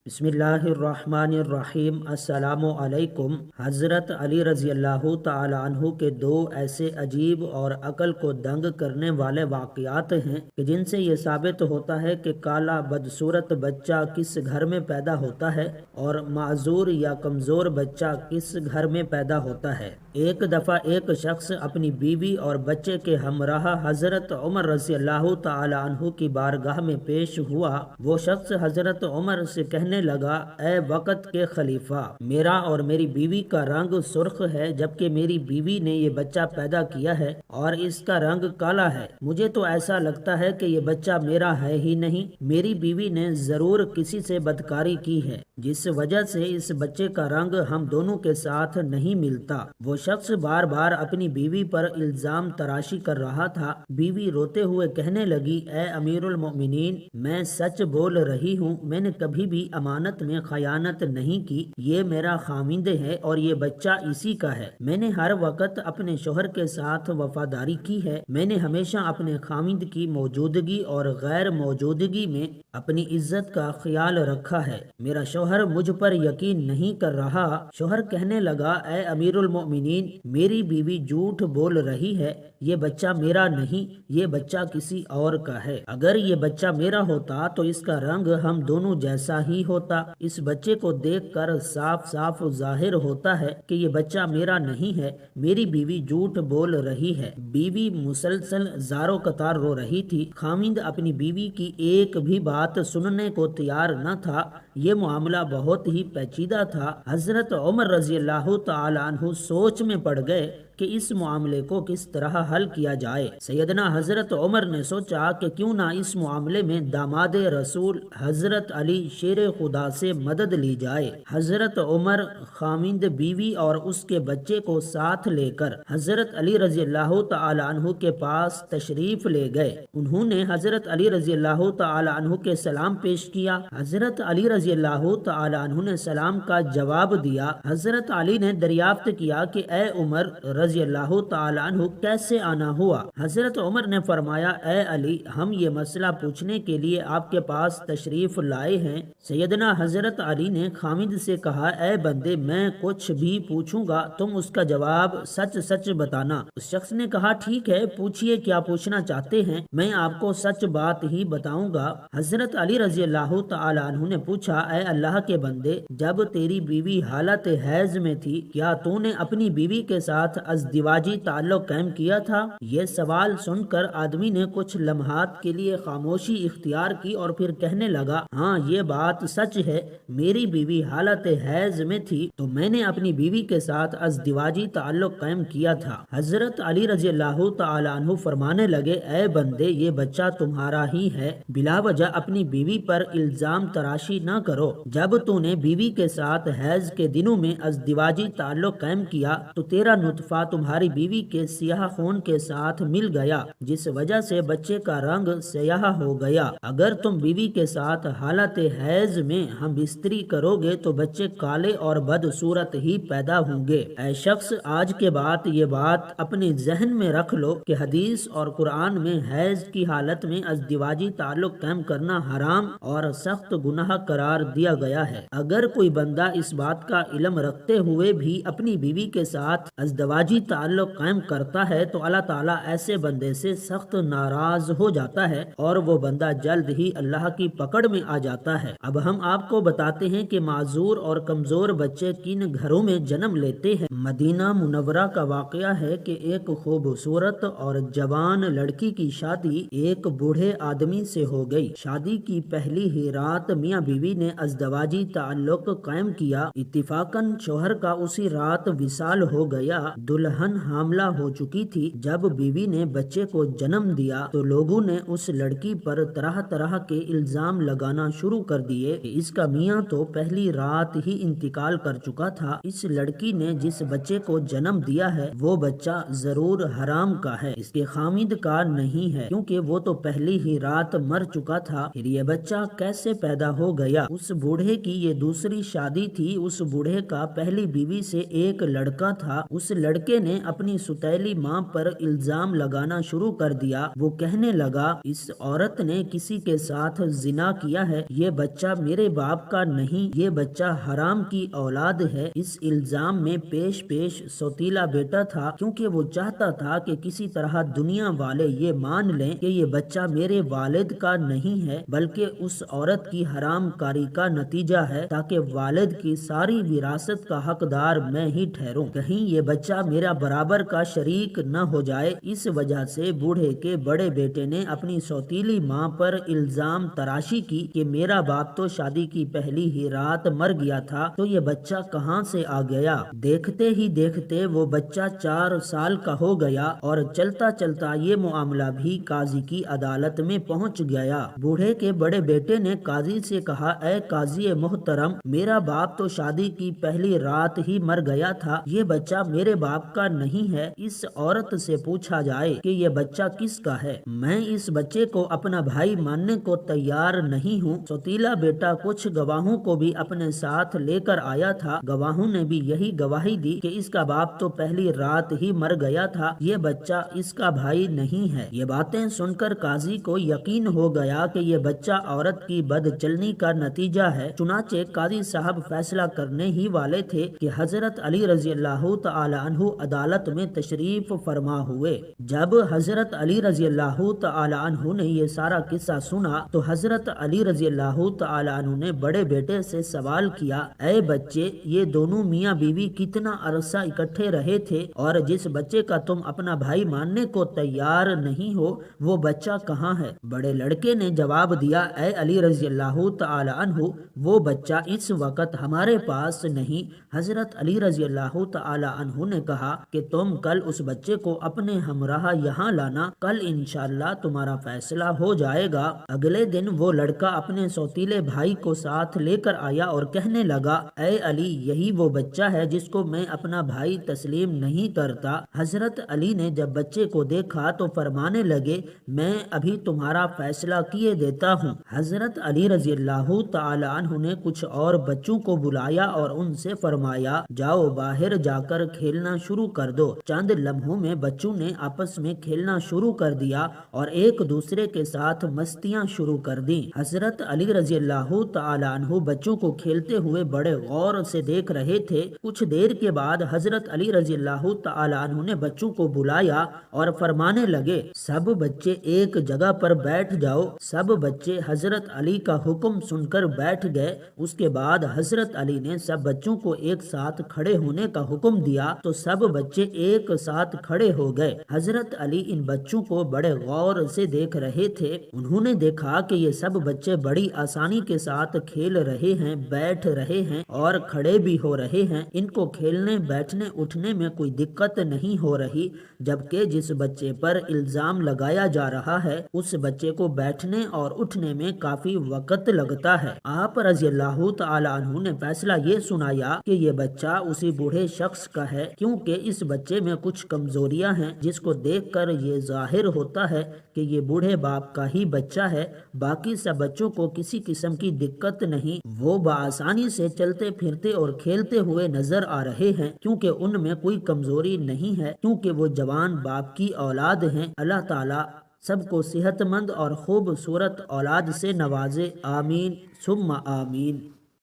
بسم اللہ الرحمن الرحیم۔ السلام علیکم۔ حضرت علی رضی اللہ تعالی عنہ کے دو ایسے عجیب اور عقل کو دنگ کرنے والے واقعات ہیں کہ جن سے یہ ثابت ہوتا ہے کہ کالا بدصورت بچہ کس گھر میں پیدا ہوتا ہے اور معذور یا کمزور بچہ کس گھر میں پیدا ہوتا ہے۔ ایک دفعہ ایک شخص اپنی بیوی اور بچے کے ہمراہ حضرت عمر رضی اللہ تعالی عنہ کی بارگاہ میں پیش ہوا۔ وہ شخص حضرت عمر سے کہنے لگا، اے وقت کے خلیفہ، میرا اور میری بیوی کا رنگ سرخ ہے جبکہ میری بیوی نے یہ بچہ پیدا کیا ہے اور اس کا رنگ کالا ہے۔ مجھے تو ایسا لگتا ہے کہ یہ بچہ میرا ہے ہی نہیں، میری بیوی نے ضرور کسی سے بدکاری کی ہے جس وجہ سے اس بچے کا رنگ ہم دونوں کے ساتھ نہیں ملتا۔ وہ شخص بار بار اپنی بیوی پر الزام تراشی کر رہا تھا۔ بیوی روتے ہوئے کہنے لگی، اے امیر المؤمنین، میں سچ بول رہی ہوں، میں نے کبھی بھی امانت میں خیانت نہیں کی، یہ میرا خاوند ہے اور یہ بچہ اسی کا ہے۔ میں نے ہر وقت اپنے شوہر کے ساتھ وفاداری کی ہے، میں نے ہمیشہ اپنے خاوند کی موجودگی اور غیر موجودگی میں اپنی عزت کا خیال رکھا ہے، میرا شوہر مجھ پر یقین نہیں کر رہا۔ شوہر کہنے لگا، اے امیر المؤمنین، میری بیوی جھوٹ بول رہی ہے، یہ بچہ میرا نہیں، یہ بچہ کسی اور کا ہے۔ اگر یہ بچہ میرا ہوتا تو اس کا رنگ ہم دونوں جیسا ہی ہوتا۔ اس بچے کو دیکھ کر صاف صاف ظاہر ہوتا ہے کہ یہ بچہ میرا نہیں ہے، میری بیوی جھوٹ بول رہی ہے۔ بیوی مسلسل زاروں قطار رو رہی تھی۔ خاوند اپنی بیوی کی ایک بھی بات سننے کو تیار نہ تھا۔ یہ معاملہ بہت ہی پیچیدہ تھا۔ حضرت عمر رضی اللہ تعالی عنہ سوچ میں پڑ گئے کہ اس معاملے کو کس طرح حل کیا جائے۔ سیدنا حضرت عمر نے سوچا کہ کیوں نہ اس معاملے میں داماد رسول حضرت علی شیر خدا سے مدد لی جائے۔ حضرت عمر خاوند، بیوی اور اس کے بچے کو ساتھ لے کر حضرت علی رضی اللہ تعالی عنہ کے پاس تشریف لے گئے۔ انہوں نے حضرت علی رضی اللہ تعالی عنہ کے سلام پیش کیا۔ حضرت علی رضی اللہ تعالی عنہ نے سلام کا جواب دیا۔ حضرت علی نے دریافت کیا کہ اے عمر رضی اللہ تعالی عنہ، کیسے آنا ہوا؟ حضرت عمر نے فرمایا، اے علی، ہم یہ مسئلہ پوچھنے کے لیے آپ کے پاس تشریف لائے ہیں۔ سیدنا حضرت علی نے خاوند سے کہا، اے بندے، میں کچھ بھی پوچھوں گا، تم اس کا جواب سچ سچ بتانا۔ اس شخص نے کہا، ٹھیک ہے، پوچھئے کیا پوچھنا چاہتے ہیں، میں آپ کو سچ بات ہی بتاؤں گا۔ حضرت علی رضی اللہ تعالی عنہ نے پوچھا، اے اللہ کے بندے، جب تیری بیوی حالت حیض میں تھی، کیا تو نے اپنی بیوی کے ساتھ ازدواجی تعلق قائم کیا تھا؟ یہ سوال سن کر آدمی نے کچھ لمحات کے لیے خاموشی اختیار کی اور پھر کہنے لگا، ہاں، یہ بات سچ ہے، میری بیوی حالت حیض میں تھی تو میں نے اپنی بیوی کے ساتھ ازدواجی تعلق قائم کیا تھا۔ حضرت علی رضی اللہ تعالی عنہ فرمانے لگے، اے بندے، یہ بچہ تمہارا ہی ہے، بلا وجہ اپنی بیوی پر الزام تراشی نہ کرو۔ جب تو نے بیوی کے ساتھ حیض کے دنوں میں ازدواجی تعلق قائم کیا تو تیرا نطفہ تمہاری بیوی کے سیاہ خون کے ساتھ مل گیا، جس وجہ سے بچے کا رنگ سیاہ ہو گیا۔ اگر تم بیوی کے ساتھ حالت حیض میں ہم بستری کرو گے تو بچے کالے اور بدصورت ہی پیدا ہوں گے۔ اے شخص، آج کے بعد یہ بات اپنے ذہن میں رکھ لو کہ حدیث اور قرآن میں حیض کی حالت میں ازدواجی تعلق قائم کرنا حرام اور سخت گناہ قرار دیا گیا ہے۔ اگر کوئی بندہ اس بات کا علم رکھتے ہوئے بھی اپنی بیوی کے ساتھ ازدواجی تعلق قائم کرتا ہے تو اللہ تعالیٰ ایسے بندے سے سخت ناراض ہو جاتا ہے اور وہ بندہ جلد ہی اللہ کی پکڑ میں آ جاتا ہے۔ اب ہم آپ کو بتاتے ہیں کہ معذور اور کمزور بچے کن گھروں میں جنم لیتے ہیں۔ مدینہ منورہ کا واقعہ ہے کہ ایک خوبصورت اور جوان لڑکی کی شادی ایک بوڑھے آدمی سے ہو گئی۔ شادی کی پہلی ہی رات میاں بیوی نے ازدواجی تعلق قائم کیا۔ اتفاقاً شوہر کا اسی رات وصال ہو گیا۔ دلہن حاملہ ہو چکی تھی۔ جب بیوی نے بچے کو جنم دیا تو لوگوں نے اس لڑکی پر طرح طرح کے الزام لگانا شروع کر دیے کہ اس کا میاں تو پہلی رات ہی انتقال کر چکا تھا، اس لڑکی نے جس بچے کو جنم دیا ہے وہ بچہ ضرور حرام کا ہے، اس کے خاوند کا نہیں ہے، کیونکہ وہ تو پہلی ہی رات مر چکا تھا، پھر یہ بچہ کیسے پیدا ہو گیا؟ اس بوڑھے کی یہ دوسری شادی تھی۔ اس بوڑھے کا پہلی بیوی سے ایک لڑکا تھا۔ اس لڑکے لڑکے نے اپنی ستیلی ماں پر الزام لگانا شروع کر دیا۔ وہ کہنے لگا اس عورت نے کسی کے ساتھ زنا کیا ہے، یہ بچہ میرے باپ کا نہیں، یہ بچہ حرام کی اولاد ہے۔ اس الزام میں پیش سوتیلا بیٹا تھا، کیونکہ وہ چاہتا تھا کہ کسی طرح دنیا والے یہ مان لیں کہ یہ بچہ میرے والد کا نہیں ہے بلکہ اس عورت کی حرام کاری کا نتیجہ ہے، تاکہ والد کی ساری وراثت کا حقدار میں ہی ٹھہروں، کہیں یہ بچہ میرا برابر کا شریک نہ ہو جائے۔ اس وجہ سے بوڑھے کے بڑے بیٹے نے اپنی سوتیلی ماں پر الزام تراشی کی کہ میرا باپ تو شادی کی پہلی ہی رات مر گیا تھا، تو یہ بچہ کہاں سے آ گیا؟ دیکھتے ہی دیکھتے وہ بچہ 4 سال کا ہو گیا اور چلتا چلتا یہ معاملہ بھی قاضی کی عدالت میں پہنچ گیا۔ بوڑھے کے بڑے بیٹے نے قاضی سے کہا، اے قاضی محترم، میرا باپ تو شادی کی پہلی رات ہی مر گیا تھا، یہ بچہ میرے باپ کا نہیں ہے، اس عورت سے پوچھا جائے کہ یہ بچہ کس کا ہے، میں اس بچے کو اپنا بھائی ماننے کو تیار نہیں ہوں۔ سوتیلا بیٹا کچھ گواہوں کو بھی اپنے ساتھ لے کر آیا تھا، گواہوں نے بھی یہی گواہی دی کہ اس کا باپ تو پہلی رات ہی مر گیا تھا، یہ بچہ اس کا بھائی نہیں ہے۔ یہ باتیں سن کر قاضی کو یقین ہو گیا کہ یہ بچہ عورت کی بد چلنی کا نتیجہ ہے، چنانچہ قاضی صاحب فیصلہ کرنے ہی والے تھے کہ حضرت علی رضی اللہ تعالی عنہ عدالت میں تشریف فرما ہوئے۔ جب حضرت علی رضی اللہ تعالی عنہ نے یہ سارا قصہ سنا تو حضرت علی رضی اللہ تعالی عنہ نے بڑے بیٹے سے سوال کیا، اے بچے، یہ دونوں میاں بیوی کتنا عرصہ اکٹھے رہے تھے، اور جس بچے کا تم اپنا بھائی ماننے کو تیار نہیں ہو وہ بچہ کہاں ہے؟ بڑے لڑکے نے جواب دیا، اے علی رضی اللہ تعالی عنہ، وہ بچہ اس وقت ہمارے پاس نہیں۔ حضرت علی رضی اللہ تعالی عنہ نے کہا کہ تم کل اس بچے کو اپنے ہمراہ یہاں لانا، کل انشاءاللہ تمہارا فیصلہ ہو جائے گا۔ اگلے دن وہ لڑکا اپنے سوتیلے بھائی کو ساتھ لے کر آیا اور کہنے لگا، اے علی، یہی وہ بچہ ہے جس کو میں اپنا بھائی تسلیم نہیں کرتا۔ حضرت علی نے جب بچے کو دیکھا تو فرمانے لگے، میں ابھی تمہارا فیصلہ کیے دیتا ہوں۔ حضرت علی رضی اللہ تعالی عنہ نے کچھ اور بچوں کو بلایا اور ان سے فرمایا، جاؤ باہر جا کر کھیلنا شروع کر دو۔ چند لمحوں میں بچوں نے آپس میں کھیلنا شروع کر دیا اور ایک دوسرے کے ساتھ مستیاں شروع کر دیں۔ حضرت علی رضی اللہ تعالی عنہ بچوں کو کھیلتے ہوئے بڑے غور سے دیکھ رہے تھے۔ کچھ دیر کے بعد حضرت علی رضی اللہ تعالی عنہ نے بچوں کو بلایا اور فرمانے لگے، سب بچے ایک جگہ پر بیٹھ جاؤ۔ سب بچے حضرت علی کا حکم سن کر بیٹھ گئے۔ اس کے بعد حضرت علی نے سب بچوں کو ایک ساتھ کھڑے ہونے کا حکم دیا تو سب بچے ایک ساتھ کھڑے ہو گئے۔ حضرت علی ان بچوں کو بڑے غور سے دیکھ رہے تھے۔ انہوں نے دیکھا کہ یہ سب بچے بڑی آسانی کے ساتھ کھیل رہے ہیں، بیٹھ رہے ہیں اور کھڑے بھی ہو رہے ہیں، ان کو کھیلنے، بیٹھنے، اٹھنے میں کوئی دقت نہیں ہو رہی، جبکہ جس بچے پر الزام لگایا جا رہا ہے اس بچے کو بیٹھنے اور اٹھنے میں کافی وقت لگتا ہے۔ آپ رضی اللہ تعالی عنہ نے فیصلہ یہ سنایا کہ یہ بچہ اسی بوڑھے شخص کا ہے، کیونکہ اس بچے میں کچھ کمزوریاں ہیں جس کو دیکھ کر یہ ظاہر ہوتا ہے کہ یہ بوڑھے باپ کا ہی بچہ ہے۔ باقی سب بچوں کو کسی قسم کی دقت نہیں، وہ بآسانی سے چلتے پھرتے اور کھیلتے ہوئے نظر آ رہے ہیں، کیونکہ ان میں کوئی کمزوری نہیں ہے، کیونکہ وہ جوان باپ کی اولاد ہیں۔ اللہ تعالیٰ سب کو صحت مند اور خوبصورت اولاد سے نوازے، آمین ثم آمین۔